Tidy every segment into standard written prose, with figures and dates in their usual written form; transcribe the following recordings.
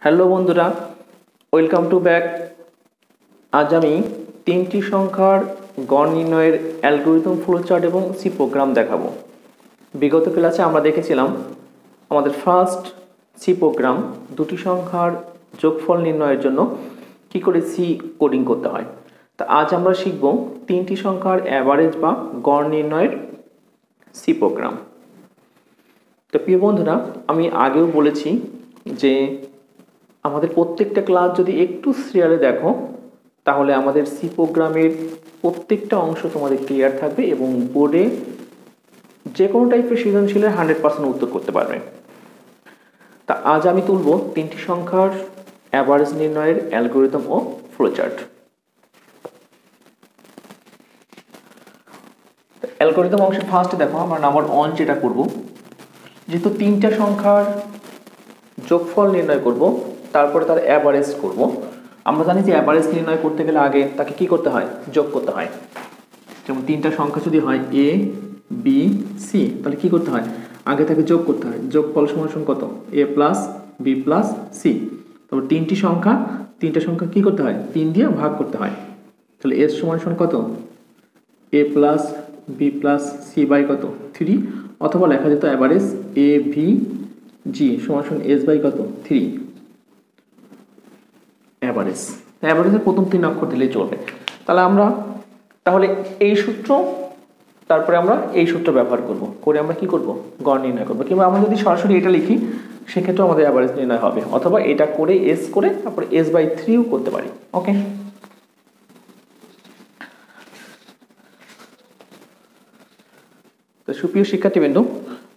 Hello বন্ধুরা, welcome to back. আজ আমি তিনটি সংখ্যার গড় নির্ণয়ের অ্যালগরিদম ফ্লোচার্ট এবং সি প্রোগ্রাম দেখাবো। বিগত ক্লাসে আমরা দেখেছিলাম আমাদের ফার্স্ট সি প্রোগ্রাম দুটি সংখ্যার যোগফল নির্ণয়ের জন্য কি করে সি কোডিং করতে হয়। তা আজ আমরা শিখব তিনটি সংখ্যার অ্যাভারেজ বা গড় নির্ণয়ের সি প্রোগ্রাম। তো প্রিয় বন্ধুরা, আমি আগেও বলেছি যে আমাদের প্রত্যেকটা ক্লাস যদি একটু সিরিয়ালে দেখো তাহলে আমাদের সি প্রোগ্রামের প্রত্যেকটা অংশ তোমাদের ক্লিয়ার থাকবে এবং বোর্ডে যে কোনো টাইপের সৃজনশীলের 100% উত্তর করতে পারবে। তা আজ আমি তুলব তিনটি সংখ্যার অ্যাভারেজ নির্ণয়ের অ্যালগরিদম ও ফ্লোচার্ট। অ্যালগরিদম অংশে ফার্স্টে দেখো আমরা নাম্বার 1 যেটা করব, যেহেতু তিনটা সংখ্যার যোগফল নির্ণয় করব তারপরে তার অ্যাভারেজ করব। আমরা জানি যে অ্যাভারেজ নির্ণয় করতে গেলে আগে তাকে কি করতে হয়, যোগ করতে হয়। যেমন তিনটা সংখ্যা যদি হয় এ বি সি, তাহলে কি করতে হয়, আগে তাকে যোগ করতে হয়। যোগফল সমান কত, A plus B plus C. তারপর তিনটা সংখ্যা কি করতে হয়, 3 দিয়ে ভাগ করতে হয়। তাহলে এস সমান কত, A plus B plus C by কত 3, অথবা লেখা যেত অ্যাভারেজ এ ভি জি সমান এস বাই কত 3 অ্যাভারেজ। অ্যাভারেজের প্রথম 3 অক্ষর দিলেই চলবে। তাহলে এই সূত্র, তারপরে আমরা এই সূত্র ব্যবহার করে আমরা কি করব, গড় নির্ণয় করব। কিংবা আমরা যদি সরাসরি এটা লিখি সেক্ষেত্রেও আমাদের অ্যাভারেজ নির্ণয় হবে, অথবা এটা করে এস করে তারপরে এস বাই 3ও করতে পারি। ওকে, তো সুপ্রিয় শিক্ষার্থীবৃন্দ,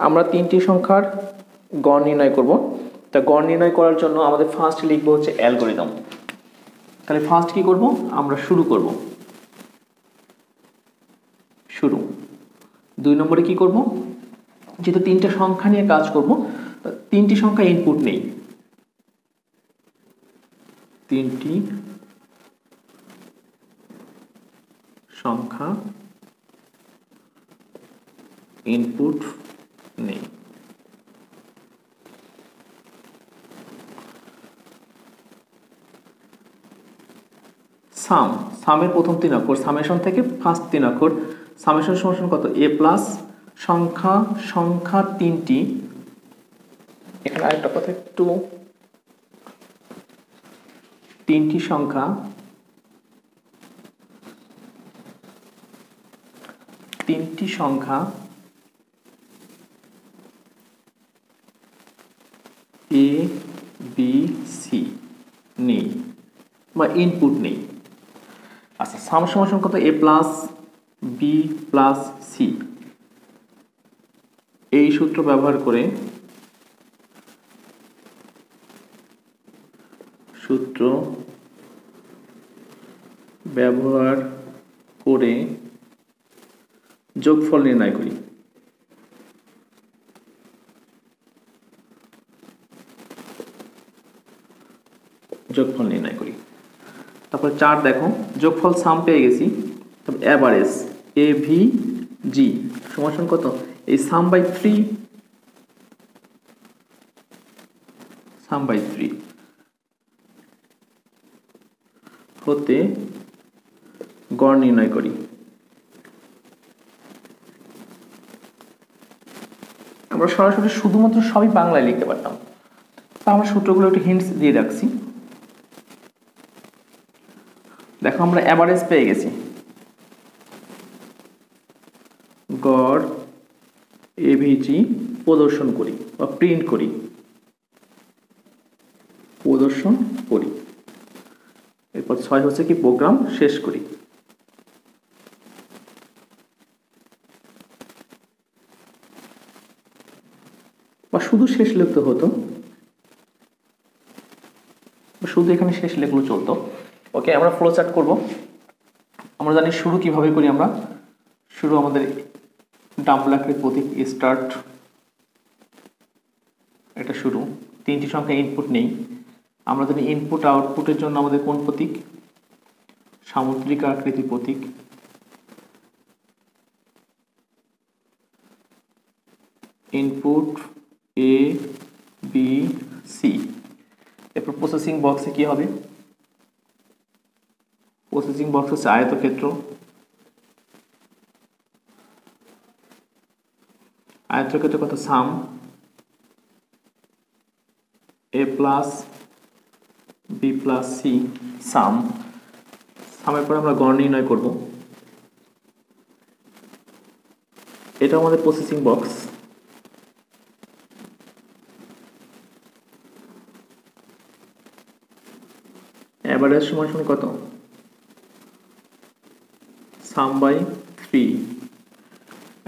আমরা তিনটি সংখ্যার গড় নির্ণয় করব। তা গড় নির্ণয় করার জন্য আমাদের ফার্স্ট লিখবো হচ্ছে অ্যালগরিদম। তাহলে ফার্স্ট কি করব, আমরা শুরু 2 নম্বরে কি করব, যেহেতু তিনটা সংখ্যা নিয়ে কাজ করব, তিনটি সংখ্যা ইনপুট নেই, তিনটি সংখ্যা ইনপুট নেই। সামের প্রথম 3 অক্ষর, সামেশন থেকে ফার্স্ট 3 অক্ষর। সামেশন সমান কত, এ প্লাস সংখ্যা তিনটি। এখানে আরেকটা কথা, একটু তিনটি সংখ্যা এ বি সি নেই বা ইনপুট নেই। আচ্ছা, সাম সমান কত, A plus B plus C. এই সূত্র ব্যবহার করে যোগফল নির্ণয় করি। তারপর 4 দেখো, যোগফল সাম পেয়ে গেছি। তারপর অ্যাভারেজ এ ভি জি সমান কত, এই সাম বাই 3 হতে গড় নির্ণয় করি। আমরা সরাসরি শুধুমাত্র সবই বাংলায় লিখতে পারতাম, তা আমরা সূত্রগুলো একটু হিন্টস দিয়ে রাখছি। দেখো, আমরা অ্যাভারেজ পেয়ে গেছি, গড় এভিজি প্রদর্শন করি বা প্রিন্ট করি, এরপর 6 হচ্ছে কি, প্রোগ্রাম শেষ করি। বা শুধু শেষ লিখতে হতো, শুধু এখানে শেষ লিখলেও চলতো। ওকে, আমরা ফ্লো চার্ট করবো। আমরা জানি শুরু কিভাবে করি। আমরা শুরু আমাদের ডাম্বল আকারের প্রতীক স্টার্ট, এটা শুরু। তিনটি সংখ্যা ইনপুট নেই। আমরা জানি ইনপুট আউটপুটের জন্য আমাদের কোন প্রতীক, সামুদ্রিক আকৃতি প্রতীক। ইনপুট এ বি সি, এরপর প্রসেসিং বক্সে কি হবে, প্রসেসিং বক্স হচ্ছে আয়তক্ষেত্র, আয়তক্ষেত্র কত সাম এ প্লাস বি প্লাস সি, সামের পরে আমরা গড় নির্ণয় করব। এটা আমাদের প্রসেসিং বক্স। এভারেজ সমান সমান কত, সাম বাই 3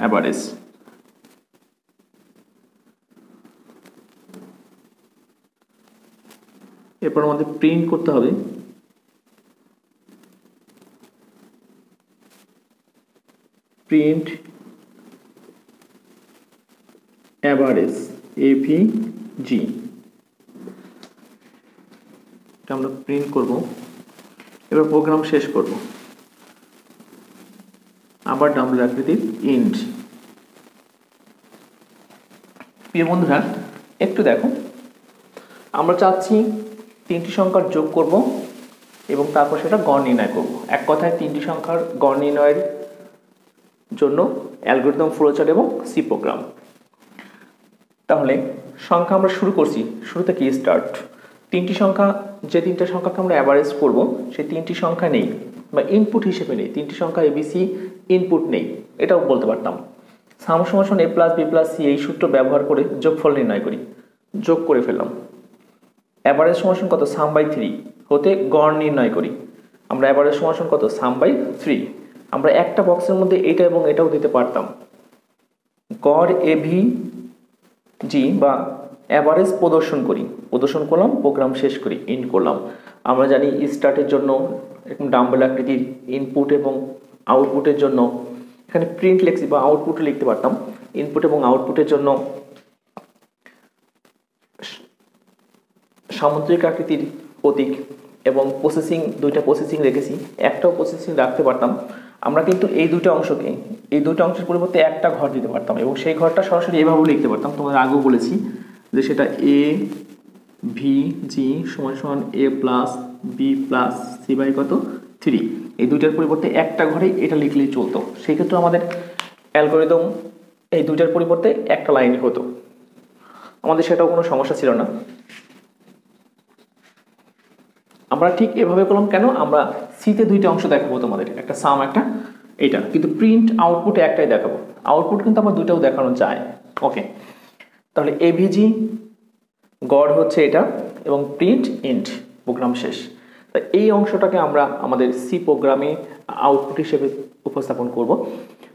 এভারেজ। এরপর আমাদের প্রিন্ট করতে হবে প্রিন্ট এভারেজ এভিজি, এটা আমরা প্রিন্ট করব। এবার প্রোগ্রাম শেষ করব। আবার ডাবল আকৃতির ইন্ট। প্রিয় বন্ধুরা একটু দেখো, আমরা চাচ্ছি তিনটি সংখ্যার যোগ করব এবং তারপর সেটা গড় নির্ণয় করব। এক কথায় তিনটি সংখ্যার গড় নির্ণয়ের জন্য অ্যালগরিদম ফ্লোচার্ট এবং সি প্রোগ্রাম। তাহলে সংখ্যা আমরা শুরু করছি, শুরুতে কি স্টার্ট। তিনটি সংখ্যা, যে তিনটা সংখ্যাকে আমরা অ্যাভারেজ করব সেই তিনটি সংখ্যা নেই বা ইনপুট হিসেবে নেই, তিনটি সংখ্যা এবিসি ইনপুট নেই, এটাও বলতে পারতাম। সাম সমান A plus B plus C এই সূত্র ব্যবহার করে যোগফল নির্ণয় করি, যোগ করে ফেললাম। অ্যাভারেজ সমান কত, সাম বাই 3 হতে গড় নির্ণয় করি। আমরা অ্যাভারেজ সমান কত, সাম বাই 3। আমরা একটা বক্সের মধ্যে এটা এবং এটাও দিতে পারতাম। গড় এভিজি বা অ্যাভারেজ প্রদর্শন করি, প্রদর্শন করলাম, প্রোগ্রাম শেষ করি, ইন্ট করলাম। আমরা জানি স্টার্টের জন্য এরকম ডাম্বেল আকৃতির ইনপুট এবং আউটপুটের জন্য এখানে প্রিন্ট লিখছি বা আউটপুট লিখতে পারতাম। ইনপুট এবং আউটপুটের জন্য সামুদ্রিক আকৃতির প্রতীক এবং প্রসেসিং, দুইটা প্রসেসিং রেখেছি, একটাও প্রসেসিং রাখতে পারতাম। আমরা কিন্তু এই দুইটা অংশের পরিবর্তে একটা ঘর দিতে পারতাম এবং সেই ঘরটা সরাসরি এভাবেও লিখতে পারতাম। তোমাদের আগেও বলেছি যে সেটা এ ভি জি সমান সমান A plus B plus C by কত 3। এই দুইটার পরিবর্তে একটা ঘরে এটা লিখলেই চলতো। সেই ক্ষেত্রে আমাদের অ্যালগরিদম এই দুইটার পরিবর্তে একটা লাইন হতো, আমাদের সেটাও কোনো সমস্যা ছিল না। আমরা ঠিক এভাবে করলাম কেন, আমরা সিতে দুইটা অংশ দেখাবো তোমাদের, একটা সাম একটা এটা, কিন্তু প্রিন্ট আউটপুটে একটাই দেখাবো। আউটপুট কিন্তু আমরা দুইটাও দেখানো যায়। ওকে, তাহলে এভিজি গড় হচ্ছে এটা এবং প্রিন্ট ইন্ট, প্রোগ্রাম শেষ। তাই এই অংশটাকে আমরা আমাদের সি প্রোগ্রামে আউটপুট হিসেবে উপস্থাপন করব।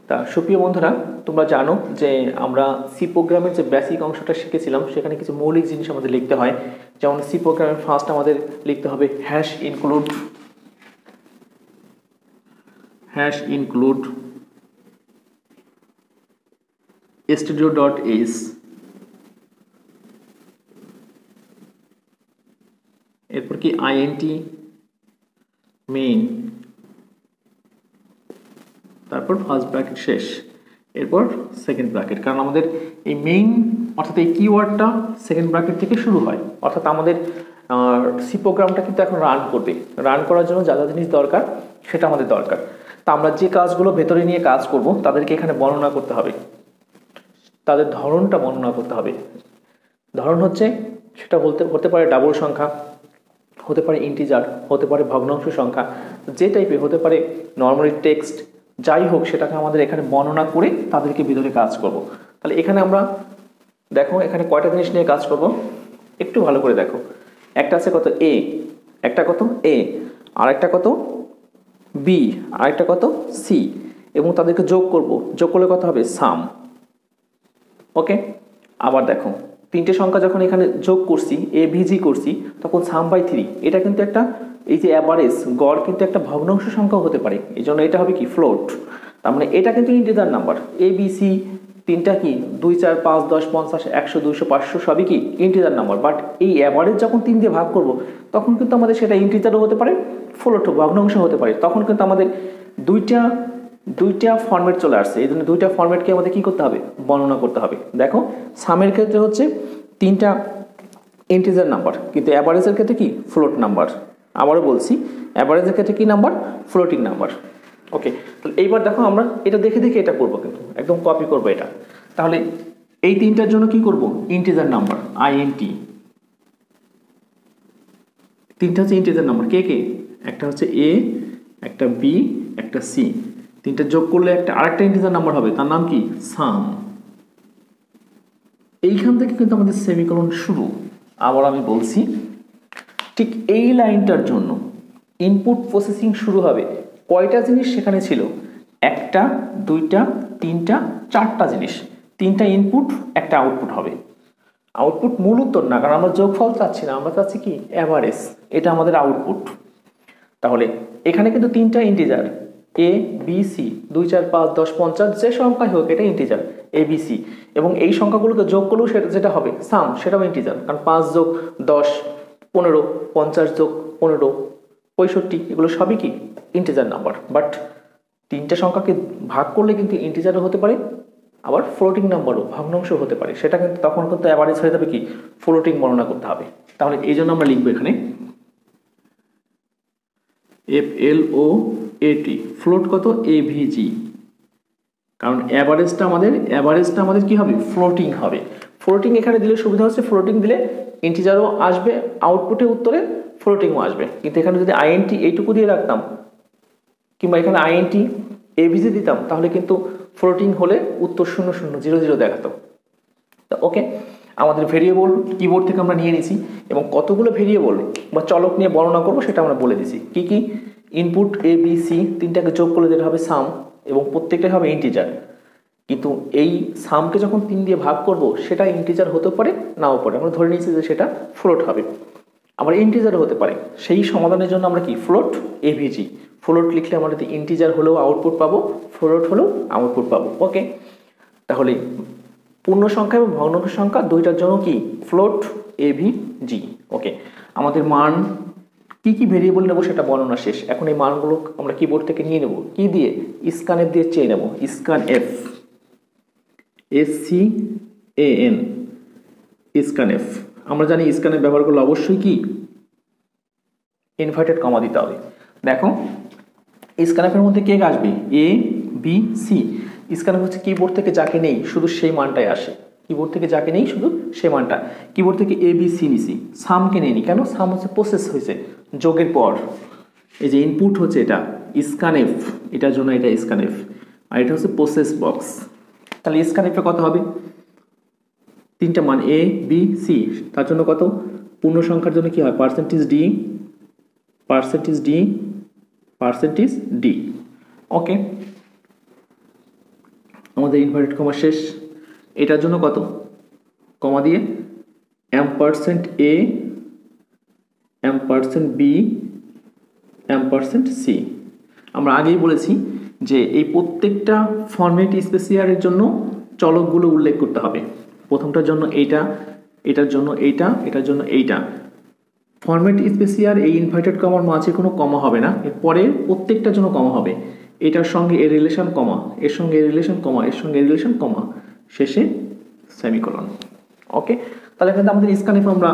তা সুপ্রিয় বন্ধুরা, তোমরা জানো যে আমরা সি প্রোগ্রামের যে বেসিক অংশটা শিখেছিলাম সেখানে কিছু মৌলিক জিনিস আমাদের লিখতে হয়। যেমন সি প্রোগ্রামের ফার্স্ট আমাদের লিখতে হবে হ্যাশ ইনক্লুড stdio.h, এরপর কি int মেইন, তারপর ফার্স্ট ব্র্যাকেট শেষ, এরপর সেকেন্ড ব্র্যাকেট। কারণ আমাদের এই মেইন অর্থাৎ এই কিওয়ার্ডটা সেকেন্ড ব্র্যাকেট থেকে শুরু হয়। অর্থাৎ আমাদের সি প্রোগ্রামটা কিন্তু এখন রান করবে, রান করার জন্য যা যা জিনিস দরকার সেটা আমাদের দরকার। তা আমরা যে কাজগুলো ভেতরে নিয়ে কাজ করব তাদেরকে এখানে বর্ণনা করতে হবে, তাদের ধরনটা বর্ণনা করতে হবে। ধরন হচ্ছে সেটা হতে পারে ডাবল সংখ্যা, হতে পারে ইন্টিজার, হতে পারে ভগ্নাংশ সংখ্যা, যে টাইপের হতে পারে নর্মালি টেক্সট, যাই হোক সেটাকে আমাদের এখানে বর্ণনা করে তাদেরকে ভিতরে কাজ করব। তাহলে এখানে আমরা দেখো এখানে কয়টা জিনিস নিয়ে কাজ করব, একটু ভালো করে দেখো। একটা আছে কত এ, একটা কত এ, আর একটা কত বি, আর একটা কত সি, এবং তাদেরকে যোগ করব। যোগ করলে কত হবে, সাম। ওকে, আবার দেখো তিনটে সংখ্যা যখন এখানে যোগ করছি, এ ভিজি করছি, তখন সাম বাই 3। এটা কিন্তু একটা, এই যে অ্যাভারেজ গড় কিন্তু একটা ভগ্নাংশ সংখ্যাও হতে পারে, এই জন্য এটা হবে কি ফ্লোট। তার মানে এটা কিন্তু integer number. A B C তিনটা কি 2 4 5 10 50 100 200 500 সবই কি ইন্টিজার নাম্বার। বাট এই অ্যাভারেজ যখন 3 দিয়ে ভাগ করব তখন কিন্তু আমাদের সেটা ইন্টিজারও হতে পারে, ফ্লোট ভগ্নাংশ হতে পারে। তখন কিন্তু আমাদের দুইটা ফরম্যাট চলে আসছে। এই জন্য দুইটা ফরম্যাটকে আমাদের কি করতে হবে, বর্ণনা করতে হবে। দেখো সামের ক্ষেত্রে হচ্ছে ইন্টিজার নাম্বার, কিন্তু অ্যাভারেজের ক্ষেত্রে কি ফ্লোট নাম্বার। আবারও বলছি, অ্যাভারেজের ক্ষেত্রে কি নাম্বার, ফ্লোটিং নাম্বার। ওকে, তাহলে এইবার দেখো আমরা এটা দেখে দেখে এটা করবো, কিন্তু একদম কপি করবো এটা। তাহলে এই তিনটার জন্য কি করব, ইন্টিজার নাম্বার আইএনটি, তিনটা হচ্ছে ইন্টিজার নাম্বার। কে কে, একটা হচ্ছে এ, একটা বি, একটা সি, তিনটা যোগ করলে একটা আরেকটা ইন্টিজার নাম্বার হবে, তার নাম কি সাম। এইখান থেকে কিন্তু আমাদের সেমিকোলন শুরু। আবার আমি বলছি, ঠিক এই লাইনটার জন্য ইনপুট প্রসেসিং শুরু হবে। কয়টা জিনিস সেখানে ছিল, একটা, দুইটা, তিনটা, চারটা জিনিস, তিনটা ইনপুট, একটা আউটপুট হবে। আউটপুট মূল উত্তর না, কারণ আমরা যোগফল চাচ্ছি না, আমরা চাচ্ছি কি অ্যাভারেজ, এটা আমাদের আউটপুট। তাহলে এখানে কিন্তু তিনটা ইন্টিজার এ বি সি, 2 4 5 10 50 যে সংখ্যাই হোক এটা ইন্টিজার এ বি সি, এবং এই সংখ্যাগুলোকে যোগ করলেও সেটা যেটা হবে সাম, সেটাও ইন্টিজার, কারণ 5 যোগ 10 15, 50 যোগ 15 65, এগুলো সবই কি ইন্টিজার নাম্বার। বাট তিনটা সংখ্যাকে ভাগ করলে কিন্তু ইন্টিজারও হতে পারে, আবার ফ্লোটিং নাম্বারও ভগ্নাংশ হতে পারে, সেটা কিন্তু তখন কিন্তু অ্যাভারেজ হয়ে যাবে কি ফ্লোটিং গণনা করতে হবে। তাহলে এই জন্য আমরা লিখবো এখানে FLOAT, ফ্লোট কত AVG, কারণ অ্যাভারেজটা আমাদের কি হবে ফ্লোটিং হবে। ফ্লোটিং এখানে দিলে সুবিধা হচ্ছে, ফ্লোটিং দিলে ইন্টিজারও আসবে আউটপুটে, উত্তরে ফ্লোটিংও আসবে। কিন্তু এখানে যদি আইএনটি এইটুকু দিয়ে রাখতাম, কিংবা এখানে আইএনটি এভিজি দিতাম, তাহলে কিন্তু ফ্লোটিং হলে উত্তর 0 0 0 0 দেখাতো। ওকে, আমাদের ভেরিয়েবল কিবোর্ড থেকে আমরা নিয়ে নিছি, এবং কতগুলো ভেরিয়েবল বা চলক নিয়ে বর্ণনা করবো সেটা আমরা বলে দিছি। কি কি ইনপুট এ বি সি, তিনটাকে যোগ করলে যেটা হবে সাম, এবং প্রত্যেকটাই হবে ইন্টিজার। কিন্তু এই সামকে যখন 3 দিয়ে ভাগ করব, সেটা ইন্টিজার হতে পারে নাও পারে, আমরা ধরে নিয়েছি যে সেটা ফ্লোট হবে, আবার ইন্টিজারও হতে পারে। সেই সমাধানের জন্য আমরা কি ফ্লোট এভিজি, ফ্লোট লিখলে আমরা যদি ইন্টিজার হলেও আউটপুট পাবো, ফ্লোট হলেও আউটপুট পাবো। ওকে, তাহলে পূর্ণ সংখ্যা এবং ভগ্নাংশ সংখ্যা দুইটার জন্য কি ফ্লোট এভিজি। ওকে, আমাদের মান কি কি ভেরিয়েবল নেব সেটা বর্ণনা শেষ। এখন এই মানগুলো আমরা কিবোর্ড থেকে নিয়ে নেব, কি দিয়ে, স্ক্যানএফ দিয়ে চেয়ে নেব। Scanf, SCAN, scanf. আমরা জানি স্ক্যানএফ ব্যবহার করলে অবশ্যই কি ইনভার্টেড কমা দিতে হবে। দেখো স্ক্যানএফের মধ্যে কে আসবে, এ বি সি। স্ক্যানএফ হচ্ছে কিবোর্ড থেকে যাকে নেই শুধু সেই মানটাই আসে, কিবোর্ড থেকে যাকে নেই শুধু সেই মানটা। কিবোর্ড থেকে এ বি সি নিছি, সামকে নেইনি, কেন, সাম হচ্ছে প্রসেস হয়েছে যোগের পর। এই যে ইনপুট হচ্ছে এটা স্ক্যানএফ, এটার জন্য এটা স্ক্যানএফ, আর এটা হচ্ছে প্রসেস বক্স। তাহলে স্ক্যানএফে কত হবে, তিনটা মান এ বি সি, তার জন্য কত, পূর্ণ সংখ্যার জন্য কি হয় percentage D, percentage D, percentage D. Okay, আমাদের ইনভার্টেড কমা শেষ। এটার জন্য কত, কমা দিয়ে এম% এ, এম% বি, এম% সি। আমরা আগেই বলেছি যে এই প্রত্যেকটা ফরম্যাট স্পেসিফায়ারের জন্য চলকগুলো উল্লেখ করতে হবে। প্রথমটার জন্য এইটা, এটার জন্য এইটা, এটার জন্য এইটা। ফরম্যাট স্পেসিফায়ার এই ইনভার্টেড কমার মাঝে কোনো কমা হবে না, এরপরে প্রত্যেকটার জন্য কমা হবে। এটার সঙ্গে এর রিলেশন কমা, এর সঙ্গে এর রিলেশন কমা, এর সঙ্গে এর রিলেশন কমা, শেষে সেমিকোলন। ওকে, তাহলে কিন্তু আমাদের স্ক্যানএফ আমরা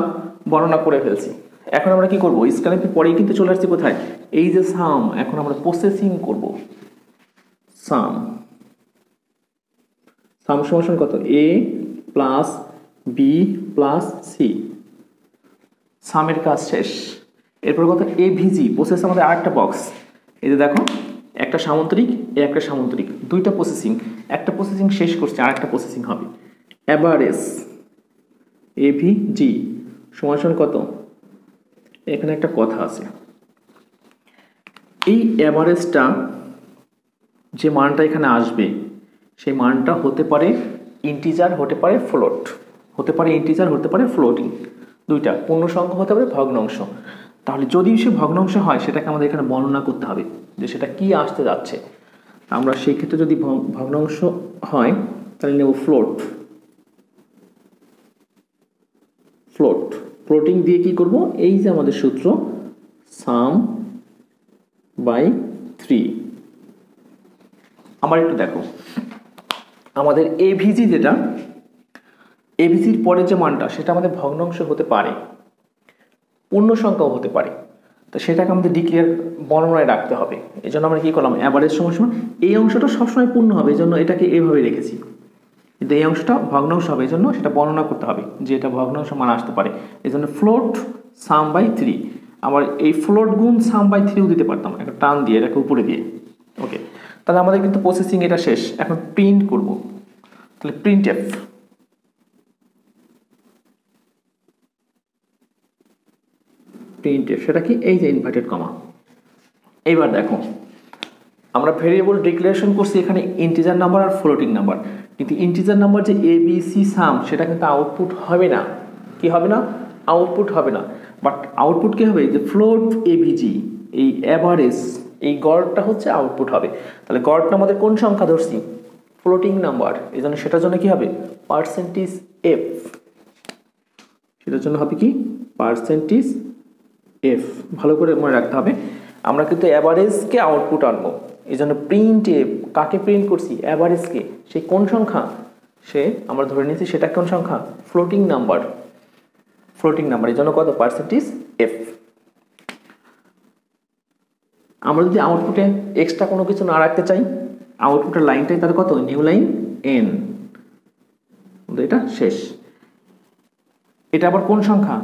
বর্ণনা করে ফেলছি। এখন আমরা কি করব, স্ক্যানএফের পরেই কিন্তু চলে আসছি কোথায়, এই যে সাম, এখন আমরা প্রসেসিং করব। সাম, সাম সমান কত, A plus B plus C, সামের কাজ শেষ। এরপর কত, এভিজি, প্রসেস আমাদের আরেকটা বক্স। এই যে দেখো, একটা সামান্তরিক, একটা সামান্তরিক, দুইটা প্রসেসিং, একটা প্রসেসিং শেষ করছে, আরেকটা প্রসেসিং হবে। অ্যাভারেজ এভিজি সমান কত, এখানে একটা কথা আছে, এই অ্যাভারেজটা যে মানটা এখানে আসবে, সেই মানটা হতে পারে ইন্টিজার, হতে পারে ফ্লোট, হতে পারে ইন্টিজার, হতে পারে ফ্লোটিং, দুইটা পূর্ণ সংখ্যা হতে পারে ভগ্নাংশ। তাহলে যদি সে ভগ্নাংশ হয়, সেটাকে আমাদের এখানে বর্ণনা করতে হবে যে সেটা কি আসতে যাচ্ছে। আমরা সেই ক্ষেত্রে যদি ভগ্নাংশ হয়, তাহলে নেব ফ্লোট। ফ্লোট, ফ্লোটিং দিয়ে কি করব, এই যে আমাদের সূত্র সাম বাই 3। আমার একটু দেখো, আমাদের এভিজি যেটা, এবিসির পরে যে মানটা সেটা আমাদের ভগ্নাংশ হতে পারে, পূর্ণ সংখ্যাও হতে পারে, তো সেটাকে আমাদের ডিক্লেয়ার বর্ণনায় রাখতে হবে। এই জন্য আমরা কী করলাম, অ্যাভারেজ সমান সমান এই অংশটা সবসময় পূর্ণ হবে, এই জন্য এটাকে এইভাবে রেখেছি, কিন্তু এই অংশটা ভগ্নাংশ হবে, এই জন্য সেটা বর্ণনা করতে হবে যে এটা ভগ্নাংশ মান আসতে পারে। এই জন্য ফ্লোট সাম বাই 3, আবার এই ফ্লোট গুণ সাম বাই 3ও দিতে পারতাম, একটা টান দিয়ে এটাকে উপরে দিয়ে। ওকে, তাহলে আমাদের কিন্তু প্রসেসিং এটা শেষ, এখন প্রিন্ট করব। তাহলে প্রিন্ট এফ, সেটা কি, এই যে ইনভার্টেড কমা। এইবার দেখো আমরা ভেরিয়েবল ডিক্লারেশন করছি এখানে ইন্টিজার নাম্বার আর ফ্লোটিং নাম্বার, কিন্তু ইন্টিজার নাম্বার যে এবিসি সাম সেটা কিন্তু আউটপুট হবে না। কি হবে না? আউটপুট হবে না। বাট আউটপুট কি হবে, যে ফ্লোট এবিজি, এই অ্যাভারেজ, এই গড়টা হচ্ছে আউটপুট হবে। তাহলে গড়টা আমাদের কোন সংখ্যা ধরছি, ফ্লোটিং নাম্বার, এই জন্য সেটার জন্য কি হবে, পার্সেন্টেজ এফ, সেটার জন্য হবে কি, পার্সেন্টেজ এফ। ভালো করে মনে রাখতে হবে, আমরা কিন্তু অ্যাভারেজকে আউটপুট আনবো, এই জন্য প্রিন্ট এফ। কাকে প্রিন্ট করছি, অ্যাভারেজকে। সে কোন সংখ্যা, সে আমরা ধরে নিয়েছি সেটা কোন সংখ্যা, ফ্লোটিং নাম্বার, ফ্লোটিং নাম্বার, এই জন্য কত, পার্সেন্টেজ এফ। আমরা যদি আউটপুটে এক্সট্রা কোনো কিছু না রাখতে চাই, আউটপুটের লাইনটাই তার কত, নিউ লাইন এন, এটা শেষ। এটা আবার কোন সংখ্যা,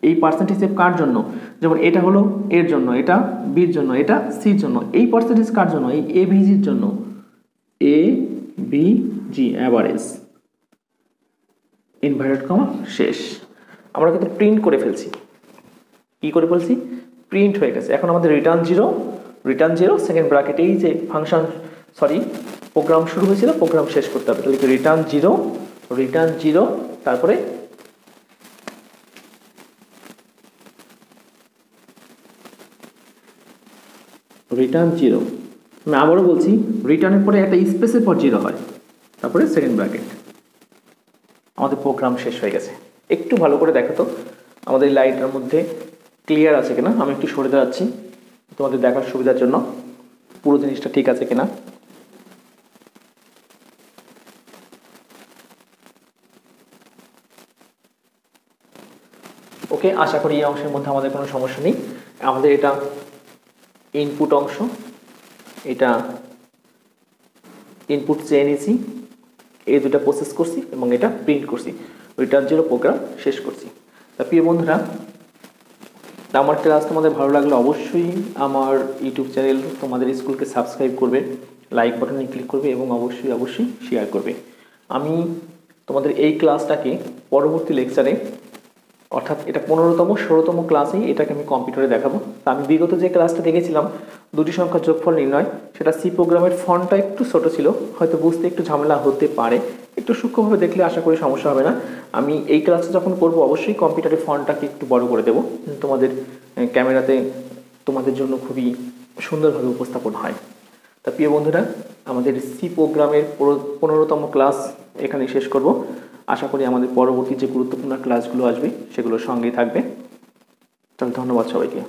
এই পার্সেন্টেজ এফ কার জন্য, যেমন এটা হলো এর জন্য, এটা বির জন্য, এটা সির জন্য। এই পার্সেন্টেজ কার জন্য, এই এ ভিজির জন্য, A B G, average, inverted comma, শেষ। আমরা কিন্তু প্রিন্ট করে ফেলছি। কি করে ফেলছি, প্রিন্ট হয়ে গেছে। এখন আমাদের return zero, return zero second bracket, এই যে ফাংশন, সরি প্রোগ্রাম শুরু হয়েছিল, প্রোগ্রাম শেষ করতে হবে। তাহলে রিটার্ন জিরো, রিটার্ন জিরো, তারপরে রিটার্ন জিরো। আমি আবারও বলছি, রিটার্নের পরে একটা স্পেসের পর জিরো হয়, তারপরে সেকেন্ড ব্র্যাকেট। আমাদের প্রোগ্রাম শেষ হয়ে গেছে। একটু ভালো করে দেখো তো আমাদের লাইটটার মধ্যে ক্লিয়ার আছে কিনা। আমি একটু সরে যাচ্ছি তোমাদের দেখার সুবিধার জন্য, পুরো জিনিসটা ঠিক আছে কিনা। ওকে, আশা করি এই অংশের মধ্যে আমাদের কোনো সমস্যা নেই। আমাদের এটা ইনপুট অংশ, এটা ইনপুট চেয়ে নিয়েছি, এই দুটা প্রসেস করছি এবং এটা প্রিন্ট করছি, রিটার্ন জিরো প্রোগ্রাম শেষ করছি। তা প্রিয় বন্ধুরা, আমার ক্লাস তোমাদের ভালো লাগলে অবশ্যই আমার ইউটিউব চ্যানেল তোমাদের স্কুলকে সাবস্ক্রাইব করবে, লাইক বাটনে ক্লিক করবে এবং অবশ্যই অবশ্যই শেয়ার করবে। আমি তোমাদের এই ক্লাসটাকে পরবর্তী লেকচারে, অর্থাৎ এটা 15তম 16তম ক্লাসেই এটাকে আমি কম্পিউটারে দেখাবো। তা আমি বিগত যে ক্লাসটা দেখেছিলাম দুটি সংখ্যার যোগফল নির্ণয়, সেটা সি প্রোগ্রামের ফন্টটা একটু ছোট ছিল, হয়তো বুঝতে একটু ঝামেলা হতে পারে, একটু সূক্ষ্মভাবে দেখলে আশা করি সমস্যা হবে না। আমি এই ক্লাসটা যখন করব অবশ্যই কম্পিউটারের ফন্টটাকে একটু বড় করে দেবো, তোমাদের ক্যামেরাতে তোমাদের জন্য খুবই সুন্দরভাবে উপস্থাপন হয়। তা প্রিয় বন্ধুরা, আমাদের সি প্রোগ্রামের 15তম ক্লাস এখানেই শেষ করব। আশা করি আমাদের পরবর্তী যে গুরুত্বপূর্ণ ক্লাসগুলো আসবে সেগুলোর সঙ্গেই থাকবে। তাহলে ধন্যবাদ সবাইকে।